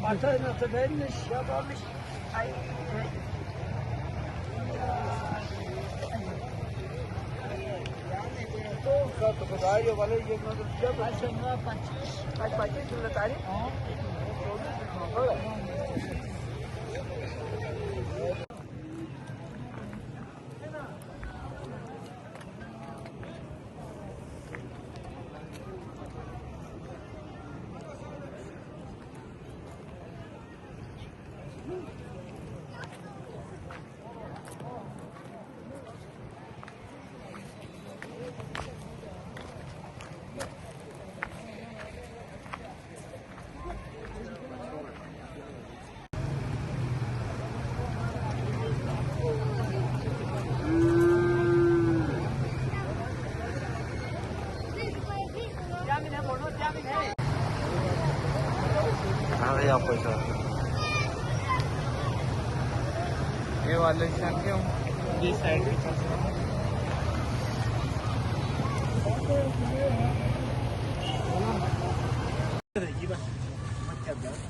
Marta nasıl vermiş ya varmış. Ay. तो बताए जो वाले ये मतलब जब आज 25 बता रही हाँ भैया पैसा ये वाले क्यों ये साइड ये बस मत कर